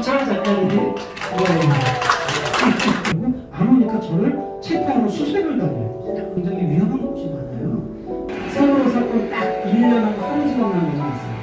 사범차 작가들이 그리고 안 오니까 저를 체포하러 수색을 다녀요. 굉장히 위험한 곳이 많아요. 세월호 사건 딱 1년하고 하루 지나는 경우가 있어요.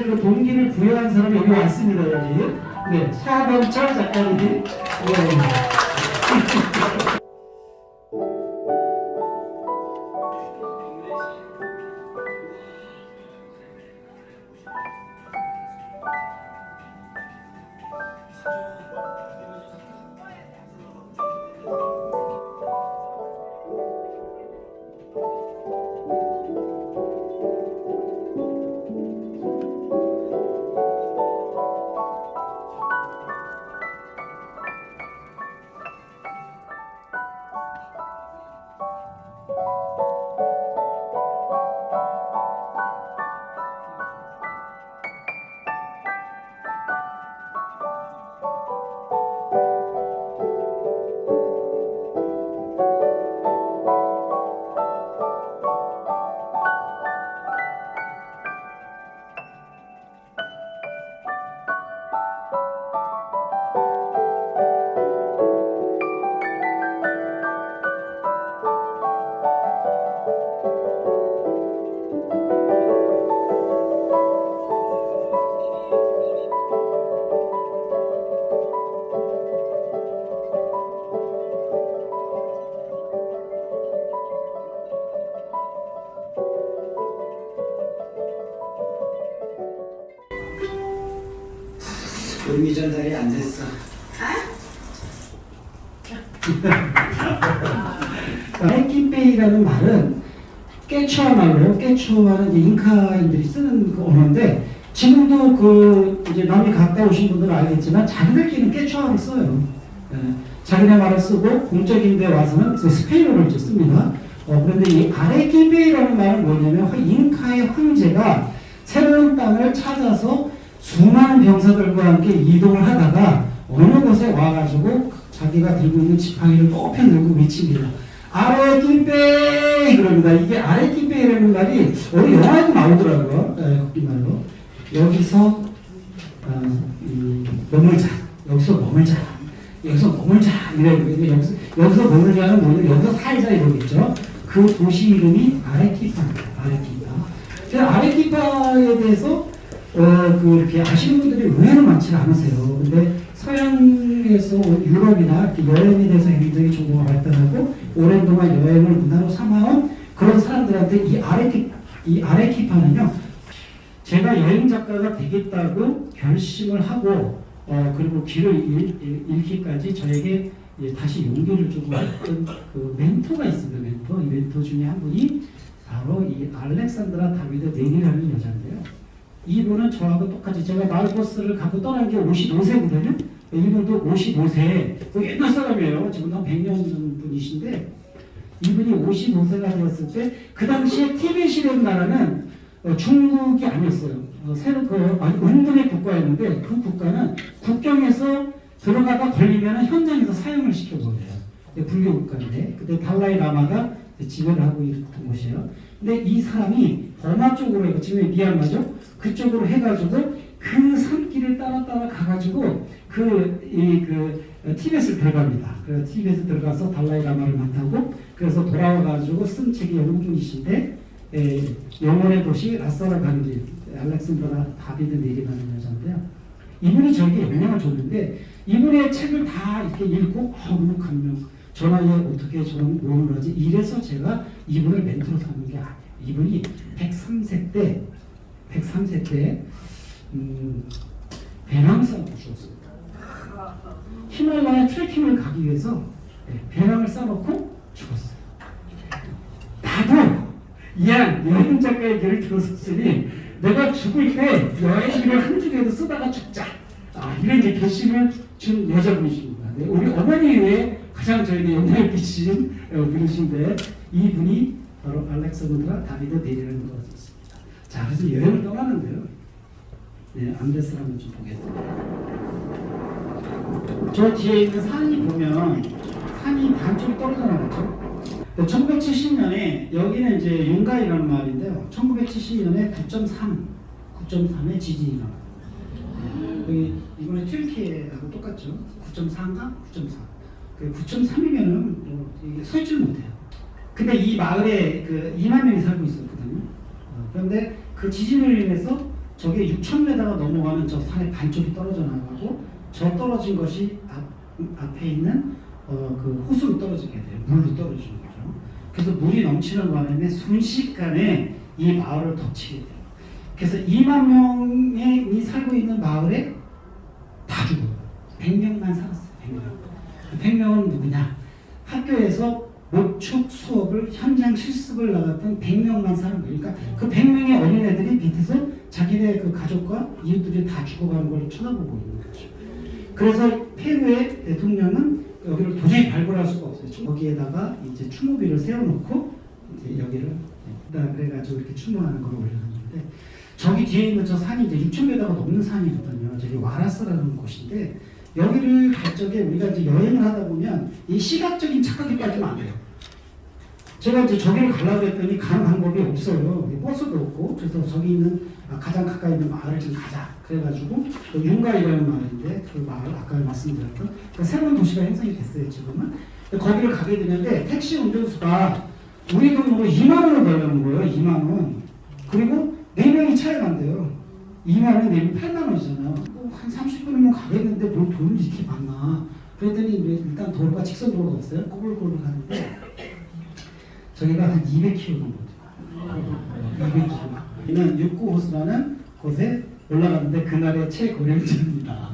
그 동기를 부여한 사람이 여기 왔습니다, 여기. 네, 사범차 작가들이. 의미 전달이 안 됐어. 아레키페이라는 말은 깨추아 말로, 깨추아는 잉카인들이 쓰는 그 언어인데 지금도 그 이제 남이 갔다 오신 분들은 알겠지만 자기들끼리는 깨추아를 써요. 자기네 말을 쓰고 공적인 데 와서는 스페인어를 이제 씁니다. 그런데 이 아레키페이라는 말은 뭐냐면 잉카의 황제가 새로운 땅을 찾아서 수많은 병사들과 함께 이동을 하다가 어느 곳에 와가지고 자기가 들고 있는 지팡이를 높이 들고 외칩니다. 아레키페이 그럽니다. 이게 아레키페이라는 말이 우리 영화에도 나오더라고요. 흑기말로 여기서 머물자. 여기서 머물자. 여기서 머물자. 이래요. 여기서 머물자는 뭐냐면 여기서 살자 이러겠죠. 그 도시 이름이 아레키파입니다. 아레키파. 아레키파에 대해서 이렇게 아시는 분들이 의외로 많지 않으세요. 근데 서양에서 유럽이나 여행에 대해서 굉장히 정보가 발달하고 오랜 동안 여행을 문화로 삼아온 그런 사람들한테 이 아레키파는요, 제가 여행 작가가 되겠다고 결심을 하고 그리고 길을 잃기까지 저에게 다시 용기를 주고 했던 그 멘토가 있습니다. 이 멘토 중에 한 분이 바로 이 알렉산드라 다비드 네리라는 여자인데요. 이분은 저하고 똑같이 제가 마을버스를 갖고 떠난 게 55세거든요. 이분도 55세, 옛날 사람이에요. 지금 한 100년 분이신데 이분이 55세가 되었을 때 그 당시에 티벳이라는 나라는 중국이 아니었어요. 새로 은둔의 국가였는데 그 국가는 국경에서 들어가다 걸리면 현장에서 사형을 시켜버려요. 불교 국가인데 그때 달라이 라마가 지배를 하고 있던 곳이에요. 근데 이 사람이 버마 쪽으로 지금 미얀마죠. 그쪽으로 해가지고 그 산길을 따라 가가지고 티벳을 들어갑니다. 그래서 티벳에 들어가서 달라이 라마를 만나고 그래서 돌아와가지고 쓴 책이 영국분이신데 영혼의 도시 라사라간지 알렉산드라 다비드 네리라는 여자인데요. 이분이 저에게 영향을 줬는데 이분의 책을 다 이렇게 읽고 너무 감명. 저 나이에 어떻게 저런 모험을 하지? 이래서 제가 이분을 멘토로 삼는 게 아니에요. 이분이 103세 때 배낭 싸고 죽었습니다. 히말라야 트레킹을 가기 위해서 배낭을 싸놓고 죽었어요. 나도 이한 여행 작가의 길을 들었으니 내가 죽을 때 여행기를 한 줄에도 쓰다가 죽자. 이런 이제 결심을 준 여자분이십니다. 우리 어머니 외에 가장 저에게 영향을 끼친 분이신데 이분이 바로 알렉산드라 다비드 네리라는 거였습니다. 자, 그래서 여행을 떠나는데요. 안데스를 한번 좀 보겠습니다. 저 뒤에 있는 산이 보면 산이 반쪽이 떨어져 나갔죠. 1970년에 여기는 이제 융가이라는 마을인데요. 1970년에 9.3의 지진이 나와요. 여기 이번에 튀르키예하고 똑같죠. 9.4인가? 9.4. 9.3이면은 이게 서 있지를 못해요. 근데 이 마을에 2만 명이 살고 있었거든요. 그런데 그 지진을 인해서 저게 6,000m가 넘어가는 저 산의 반쪽이 떨어져 나가고 저 떨어진 것이 앞에 있는 그 호수로 떨어지게 돼요. 물로 떨어지는 거죠. 그래서 물이 넘치는 바람에 순식간에 이 마을을 덮치게 돼요. 그래서 2만 명이 살고 있는 마을에 다 죽어요. 100명만 살았어요. 100명은 누구냐? 학교에서 목축 수업을 현장 실습을 나갔던 100명만 사는 거예요. 그러니까 그 100명의 어린애들이 밑에서 자기네 그 가족과 이웃들이 다 죽어가는 걸 쳐다보고 있는 거죠. 그래서 페루의 대통령은 여기를 도저히 발굴할 수가 없어요. 거기에다가 이제 추모비를 세워놓고 이제 여기를 그래가지고 이렇게 추모하는 걸 올려놨는데 저기 뒤에 있는 저 산이 이제 6,000m가 넘는 산이거든요. 저기 와라스라는 곳인데 여기를 갈 적에 우리가 이제 여행을 하다 보면 이 시각적인 착각이 빠지면 안 돼요. 제가 이제 저기를 가려고 했더니 가는 방법이 없어요. 버스도 없고 그래서 저기 있는 가장 가까이 있는 마을을 좀 가자. 그래가지고 융가이라는 마을인데 그 마을 아까 말씀드렸던 새로운 도시가 형성이 됐어요 지금은. 거기를 가게 되는데 택시 운전수가 우리 돈으로 2만 원을 달라는 거예요. 2만 원. 그리고 4명이 차에 간대요. 2만 원에 4명 8만 원이잖아요. 한 30분이면 가겠는데 뭘 돈이 이렇게 많나. 그랬더니 일단 도로가 직선 도로가 없어요. 꼬불꼬불 가는데 저희가 한 200km 정도 돼요. 200km. 이는 육구호수라는 곳에 올라갔는데 그날의 최고령전입니다.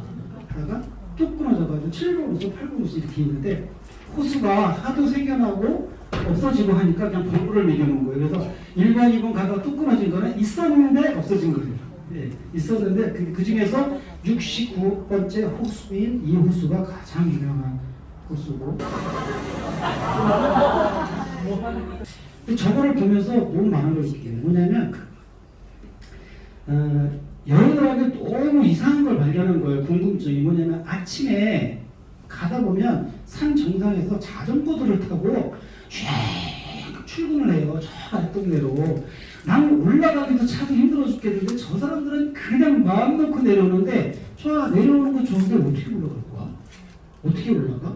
그러다가 뚝 끊어져가지고 7번호수, 8번호수 이렇게 있는데 호수가 하도 생겨나고 없어지고 하니까 그냥 볼을 매겨놓은 거예요. 그래서 1번, 2번 가다가 뚝 끊어진 거는 있었는데 없어진 거예요. 예, 있었는데 그 중에서 69번째 호수인 이 호수가 가장 유명한 호수고 저거를 보면서 너무 많은 걸 느끼게 돼요. 뭐냐면 여행을 하면 너무 이상한 걸 발견한 거예요. 궁금증이 뭐냐면 아침에 가다 보면 산 정상에서 자전거들을 타고 쭉 출근을 해요. 저 아랫동네로. 나는 올라가기도 차도 힘들어 죽겠는데 저 사람들은 그냥 마음 놓고 내려오는데 저 내려오는 거 좋은데 어떻게 올라갈 거야? 어떻게 올라가?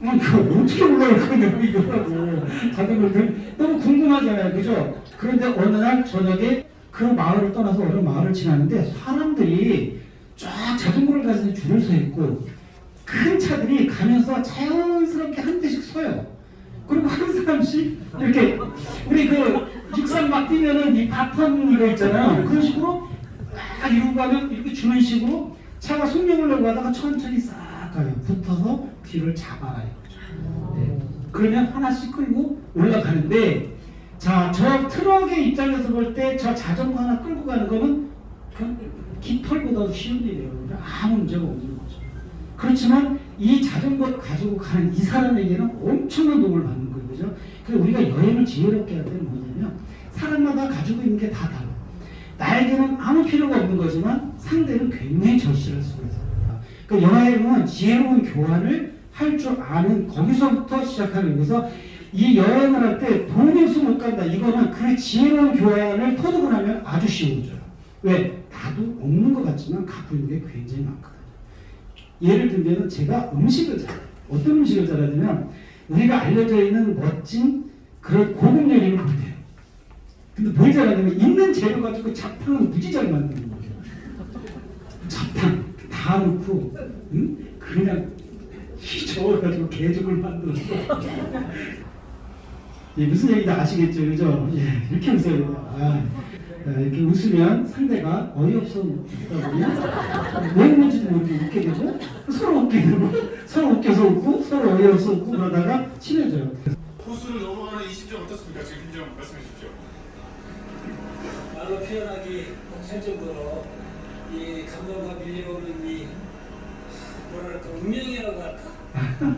이거 어떻게 올라갈 거냐고 이거라고. 자전거들 너무 궁금하잖아요. 그죠? 그런데 어느 날 저녁에 그 마을을 떠나서 어느 마을을 지나는데 사람들이 쫙 자전거를 가지고 줄을 서 있고 큰 차들이 가면서 자연스럽게 한 대씩 서요. 그리고 한 사람씩 이렇게 우리 그 육상 막 뛰면은 이 바텀 이거 있잖아요. 그런 식으로 막 이러고 가면 이렇게 주는 식으로 차가 속력을 내고 가다가 천천히 싹 가요. 붙어서 뒤를 잡아요. 네. 그러면 하나씩 끌고 올라가는데 자, 저 트럭의 입장에서 볼 때 저 자전거 하나 끌고 가는 거는 깃털보다도 쉬운 일이에요. 아무 문제가 없는 거죠. 그렇지만 이 자전거를 가지고 가는 이 사람에게는 엄청난 도움을 받는 거예요. 그죠? 그래서 우리가 여행을 지혜롭게 할 때는 뭐냐면 사람마다 가지고 있는 게 다 달라요. 나에게는 아무 필요가 없는 거지만 상대는 굉장히 절실할 수가 있어요. 그 여행은 지혜로운 교환을 할 줄 아는 거기서부터 시작하는 거여서 이 여행을 할 때 돈이 없어 못 간다. 이거는 그 지혜로운 교환을 터득을 하면 아주 쉬워져요. 왜? 나도 없는 것 같지만 갖고 있는 게 굉장히 많거든요. 예를 들면 제가 음식을 잘해요. 어떤 음식을 잘하냐면 우리가 알려져 있는 멋진 그런 고급 요리를 못해요. 근데 뭘 잘하냐면 있는 재료 가지고 잡탕은 무지 잘 만드는 거예요. 잡탕 다 넣고 그냥 저어가지고 개죽을 만들어서 예, 무슨 얘기인지 아시겠죠? 그죠? 예, 이렇게 웃어야 돼요. 이렇게 웃으면 상대가 어이없어 웃다 보면 왜 웃는지도 모르게 웃게 되고 서로 웃게 되고 서로 웃겨서 웃고 서로 어이없어 웃고 그러다가 친해져요. 호수를 넘어가는 20점 어떻습니까? 지금 김정 말씀해 주십시오. 말로 표현하기 벅찰 정도로 이 감동과 밀려오는 이 뭐랄까 운명이라고 할까?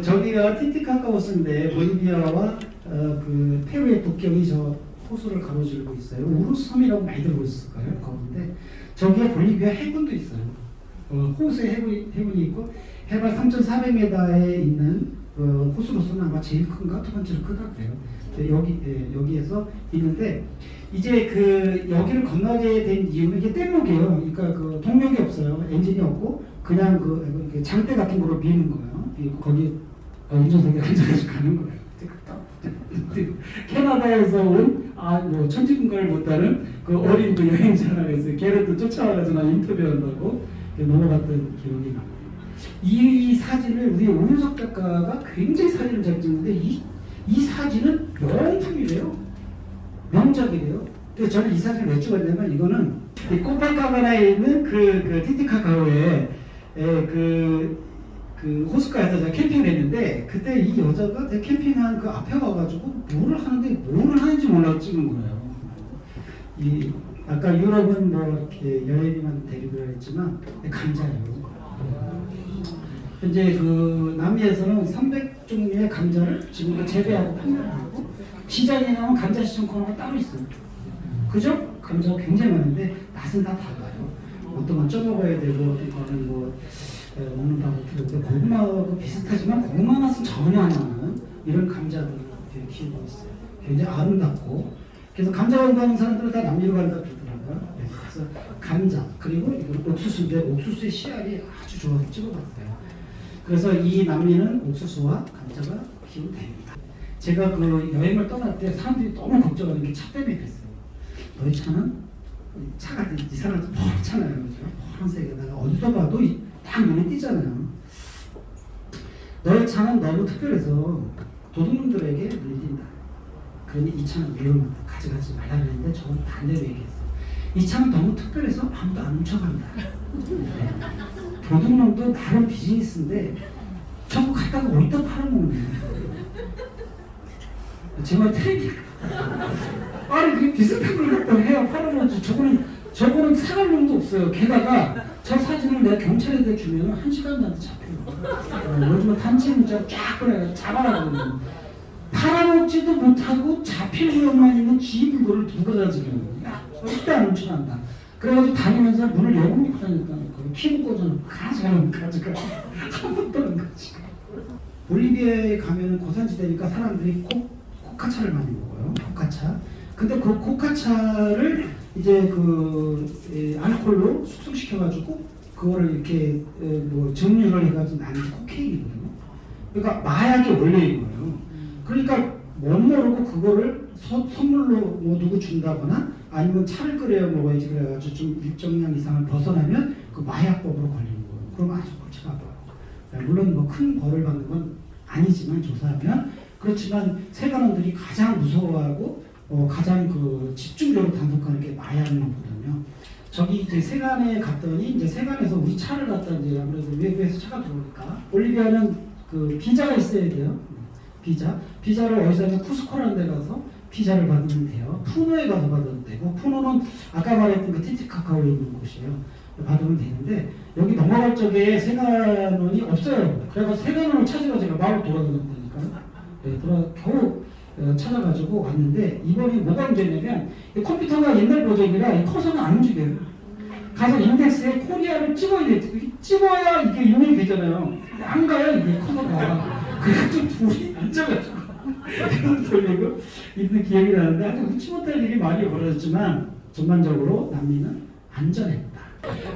저기가 티티카카호수인데 볼리비아와 그 페루의 국경이 저 호수를 가로지르고 있어요. 우루섬이라고 많이 들어보셨을 거예요. 거기인데 저기에 볼리비아 해군도 있어요. 호수에 해군이 있고 해발 3,400m에 있는 호수로서는 아마 제일 큰가 두 번째로 크다 그래요. 여기에서 있는데 이제 그 여기를 건너게 된 이유는 이게 뗏목이에요. 그러니까 그 동력이 없어요. 엔진이 없고 그냥 그 장대 같은 거로 미는 거예요. 거기 운전석에 앉아가지고 가는 거예요. 캐나다에서 온 뭐 천지군가를 못하는 그 어린 그 여행자라 해서 걔를 또 쫓아와가지고 인터뷰한다고 넘어갔던 기억이 나요. 이 사진을 우리 오윤석 작가가 굉장히 사진을 잘 찍는데 이 사진은 명품이래요. 명작이래요. 그래서 저는 이 사진을 왜 찍었냐면 이거는 코파카바나에 있는 그 티티카카오에 그 호숫가에서 제가 캠핑을 했는데 그때 이 여자가 내 캠핑한 그 앞에 가가지고 뭐를 하는지 몰라서 찍은 거예요. 이 아까 유럽은 뭐 이렇게 여행이만 대륙이라 했지만 감자예요. 현재 그 남미에서는 300종류의 감자를 지금 재배하고 판매를 하고 시장에 나오면 감자 시장 코너가 따로 있어요. 그죠? 감자가 굉장히 많은데 맛은 다 달라요. 어떤 건 쪄먹어야 되고 어떤 거는 뭐 먹는 방법도 그렇고 고구마하고 비슷하지만 고구마 맛은 전혀 안 나는 이런 감자들을 키우고 있어요. 굉장히 아름답고 그래서 감자 공부하는 사람들은 다 남미로 간다 그러더라고요. 그래서 감자 그리고 이건 옥수수인데 옥수수의 씨알이 아주 좋아서 찍어봤어요. 그래서 이 남미는 옥수수와 감자가 기운됩니다. 제가 그 여행을 떠날 때 사람들이 너무 걱정하는 게 차 때문에 그랬어요. 너희 차는 차가 이상하지 뻔잖아요. 그죠? 파란색에다가 어디서 봐도 딱 눈에 띄잖아요. 너의 차는 너무 특별해서 도둑놈들에게 눈에 띈다. 그러니 이 차는 위험하다. 가져가지 말라 그랬는데 저는 반대로 얘기했어요. 이 차는 너무 특별해서 아무도 안 훔쳐간다. 네. 도둑놈도 나름 비즈니스인데 저거 갖다가 어디다 팔아먹는 정말 트레이딩. 아니 그게 비슷한 걸 갖다 해야 팔아먹지. 저거는 사갈 놈도 없어요. 게다가 저 사진을 내가 경찰에다 주면 1시간도 안 돼 잡혀요. 요즘은 단체 문자 쫙 보내가 잡아라 그러면 팔아먹지도 못하고 잡힐 위험만 있는 쥐 물건을 누가 가지고 야 절대 안 훔쳐간다. 그래가지고 다니면서 문을 열어놓고 다니니까 키를 꽂아놓고 가져가는 한 번 떠는 거지. 볼리비아에 가면 고산지대니까 사람들이 코카차를 많이 먹어요. 코카차. 근데 그 코카차를 이제 알코올로 숙성시켜가지고 그거를 이렇게 뭐 증류를 해가지고 나는 코케인이거든요. 그러니까 마약의 원래인 거예요. 그러니까 못 모르고 그거를 선물로 뭐 누구 준다거나 아니면 차를 끓여 먹어야지 그래가지고 좀 일정량 이상을 벗어나면 그 마약법으로 걸리는 거예요. 그럼 아주 골치가 아파요. 물론 뭐 큰 벌을 받는 건 아니지만 조사하면 그렇지만 세관원들이 가장 무서워하고 가장 집중적으로 단속하는 게 마약이거든요. 저기 이제 세관에 갔더니 이제 세관에서 우리 차를 갖다 이제 아무래도 외부에서 차가 들어오니까 볼리비아는 비자가 있어야 돼요. 비자를 어디서 하면 쿠스코라는 데 가서 비자를 받으면 돼요. 푸노에 가서 받아도 되고 푸노는 아까 말했던 그 티티카카오에 있는 곳이에요. 받으면 되는데 여기 넘어갈 적에 세관원이 없어요. 그래서 세관원을 찾으러 제가 마을 돌아다녔다니까요. 네, 겨우 찾아가지고 왔는데 이번이 뭐가 문제냐면 컴퓨터가 옛날 버전이라 커서는 안 움직여요. 가서 인덱스에 코리아를 찍어야 돼. 찍어야 이게 입력이 되잖아요. 안 가요 이게 커서가. 그래서 둘이 앉아가지고 이런 돌리고 있는 기억이 나는데 아주 웃지 못할 일이 많이 벌어졌지만 전반적으로 남미는 안전했다.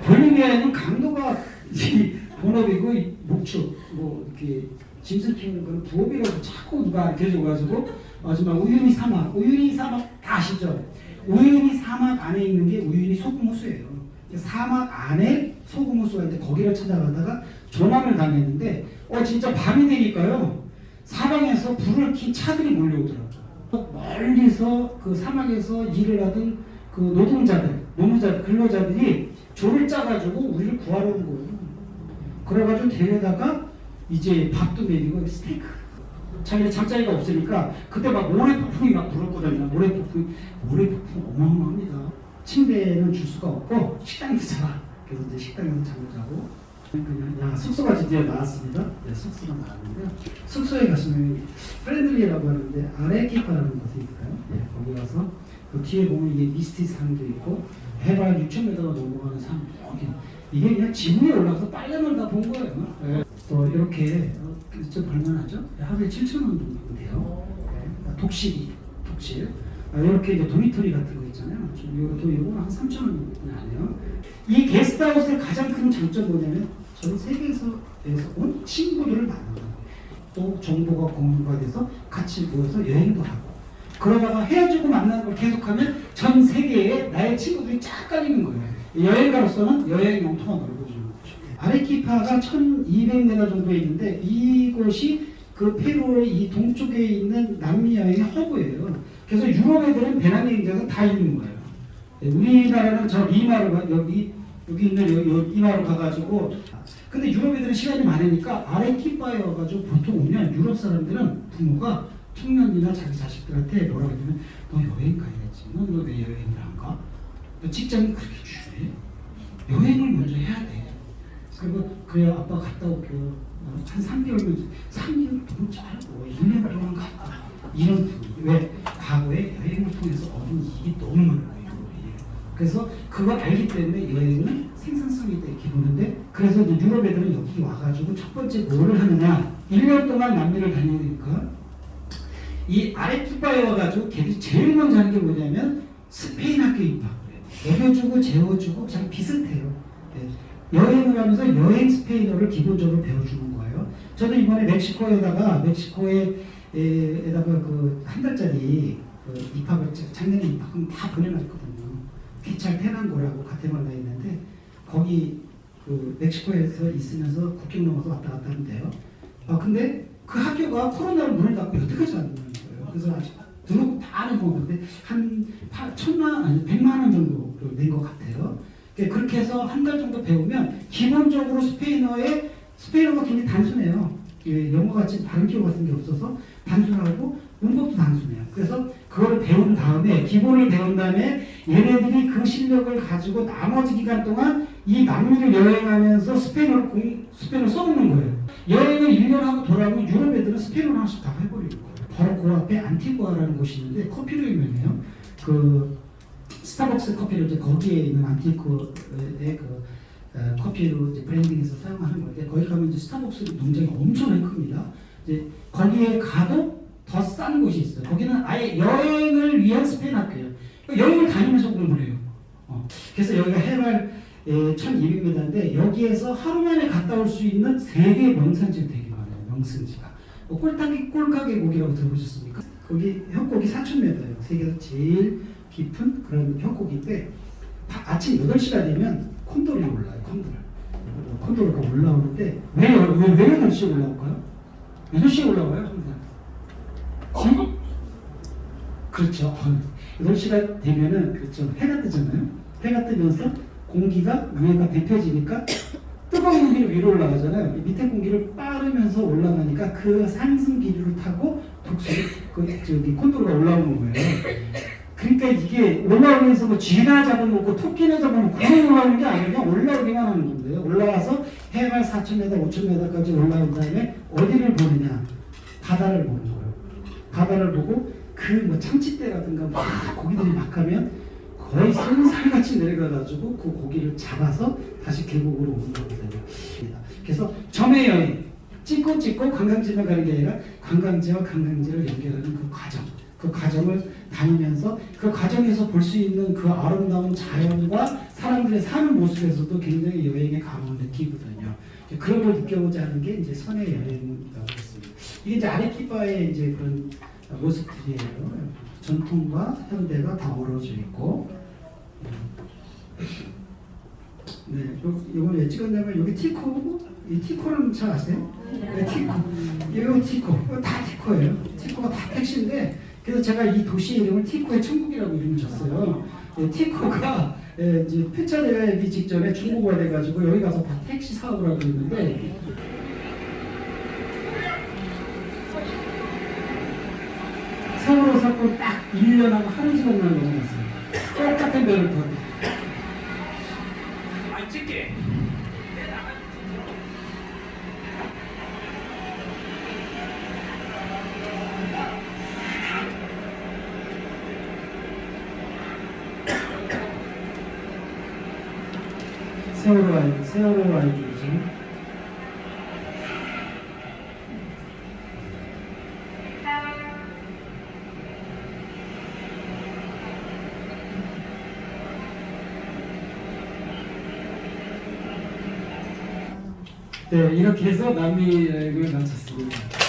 볼리비아에는 강도가 본업이고 목축 뭐 이렇게 짐승 키우는 건 부업이라고 자꾸 누가 알려줘가지고 마지막 우유니 사막 다 아시죠? 우유니 사막 안에 있는 게 우유니 소금호수예요. 사막 안에 소금호수가 있는데 거기를 찾아가다가 조난을 당했는데 진짜 밤이 되니까요 사방에서 불을 킨 차들이 몰려오더라고요. 멀리서 그 사막에서 일을 하던 그 노동자들, 근로자들이 조를 짜가지고 우리를 구하러 온 거예요. 그래가지고 데려다가 이제 밥도 먹이고 스테이크. 자기네 잠자리가 없으니까 그때 막 모래폭풍이 막 불었거든요. 모래폭풍 어마어마합니다. 침대는 줄 수가 없고 식당에서 자. 그래서 이제 식당에서 잠을 자고 그냥 숙소가 드디어 나왔습니다. 네, 숙소가 나왔는데 숙소에 가시면 프렌들리라고 하는데 아레키파라는 곳이 있어요. 네, 거기 가서 그 뒤에 보면 이게 미스티 산도 있고 해발 6,000m가 넘어가는 산 이게 그냥 지붕 위에 올라가서 빨래만 다 본 거예요. 네. 또 이렇게 좀 볼만하죠? 하루에 7,000원 정도 돼요. 네. 독실. 이렇게 이제 도미토리 같은 거 있잖아요. 이거는 한 3,000원 정도 안 해요. 이 게스트하우스의 가장 큰 장점이 뭐냐면 전 세계에서 온 친구들을 만나요. 또 정보가 공유가 돼서 같이 모여서 여행도 하고 그러다가 헤어지고 만나는 걸 계속하면 전 세계에 나의 친구들이 쫙 깔리는 거예요. 여행가로서는 여행 영토가 넓어지는 거죠. 아레키파가 1,200m 정도에 있는데 이곳이 그 페루의 이 동쪽에 있는 남미 여행의 허브예요. 그래서 유럽 애들은 배낭여행자가 다 있는 거예요. 우리나라는 저 리마로 여기 있는 이마로 가가지고 근데 유럽 애들은 시간이 많으니까 아레키파에 와가지고 보통 오면 유럽 사람들은 부모가 청년이나 자기 자식들한테 뭐라 그러냐면 너 여행 가야지. 너 왜 여행을 안 가? 너 직장이 그렇게 중요해? 여행을 먼저 해야 돼. 그리고 그래야 아빠 갔다 올게요. 한 3개월면 3개월 너무 짧고 1년 동안 갔다. 이런 분이 왜 과거에 여행을 통해서 얻은 이익이 너무 많은 거예요. 그래서 그걸 알기 때문에 여행은 생산성이 되게 기본인데 그래서 이제 유럽 애들은 여기 와가지고 첫 번째 뭐를 하느냐 1년 동안 남미를 다니니까 이 아레키파에 와가지고 걔들이 제일 먼저 하는 게 뭐냐면 스페인 학교 입학을 해요. 먹여주고 재워주고 그냥 비슷해요. 네. 여행을 하면서 여행 스페인어를 기본적으로 배워주는 거예요. 저도 이번에 멕시코에다가 그 한 달짜리 입학을 작년에 입학은 다 보내놨거든요. 기찰 테난고라고 가테말라에 있는데 거기 그 멕시코에서 있으면서 국경 넘어서 왔다 갔다 하는데요. 근데 그 학교가 코로나로 문을 닫고 여태까지 안 되는 거예요. 그래서 아직 등록 다 하는 건데 한 100만 원 정도 낸 것 같아요. 그렇게 해서 한 달 정도 배우면 기본적으로 스페인어가 굉장히 단순해요. 영어같이 발음 기호 같은 게 없어서 단순하고 문법도 단순해요. 그래서 그거를 배운 다음에 기본을 배운 다음에 얘네들이 그 실력을 가지고 나머지 기간 동안 이 남미를 여행하면서 스페인어를 써먹는 거예요. 여행을 1년 하고 돌아오면 유럽 애들은 스페인어를 하나씩 다 해버리는 거예요. 바로 그 앞에 안티구아라는 곳이 있는데 커피로 유명해요. 그 스타벅스 커피를 이제 거기에 있는 안티구아의 커피로 이제 브랜딩해서 사용하는 건데 거기 가면 이제 스타벅스 농장이 엄청나게 큽니다. 이제 거기에 가도 더 싼 곳이 있어요. 거기는 아예 여행을 위한 스페인 학교예요. 여행을 다니면서 공부를 해요. 그래서 여기가 해발 1200m인데 여기에서 하루 만에 갔다 올 수 있는 세계 명산지가 되게 많아요. 명승지가. 꼴가게 고기라고 들어보셨습니까? 거기 협곡이 4000m예요. 세계에서 제일 깊은 그런 협곡인데 아침 8시가 되면 콘도르가 올라요. 콘도르가 올라오는데 왜 8시에 올라올까요? 8시에 올라와요 항상. 그렇죠. 8시가 되면은 그렇죠. 해가 뜨잖아요. 해가 뜨면서 공기가 위에가 데펴지니까 뜨거운 공기가 위로 올라가잖아요. 밑에 공기를 빠르면서 올라가니까 그 상승 기류를 타고 독수리 콘도르가 올라오는 거예요. 그러니까 이게 올라오면서 뭐 쥐나 잡아먹고 토끼나 잡아먹고 그냥 올라오는 게 아니라 올라오기만 하는 건데요. 올라와서 해발 4000m, 5000m까지 올라온 다음에 어디를 보느냐? 바다를 보는 거예요. 바다를 보고 그 뭐 참치떼라든가 막 고기들이 막 가면 거의 쏜살같이 내려가가지고 그 고기를 잡아서 다시 계곡으로 오는 거거든요. 그래서 점의 여행, 찍고 관광지만 가는 게 아니라 관광지와 관광지를 연결하는 그 과정을 다니면서 그 과정에서 볼 수 있는 그 아름다운 자연과 사람들의 사는 모습에서도 굉장히 여행의 감흥을 느끼거든요. 그런 걸 느껴보자 하는 게 이제 선의 여행이라고 했습니다. 이게 이제 아레키바의 이제 그런 모습들이에요. 전통과 현대가 다 어우러져 있고. 네, 이걸 왜 찍었냐면 여기 티코고 이 티코는 잘 아세요? 네, 티코. 이거 티코. 이거 다 티코예요. 티코가 다 택시인데 그래서 제가 이 도시 이름을 티코의 천국이라고 이름을 줬어요. 티코가 이제 폐차되기 직전에 중국어가 돼가지고 여기 가서 다 택시 사업을 하고 있는데 세월호 사건 딱 1년하고 하루 지난 날 넘어갔어요. 똑같은 배를 타고. 안 찍게. 세월호 아이들이죠. 네, 이렇게 해서 남미 여행을 마쳤습니다.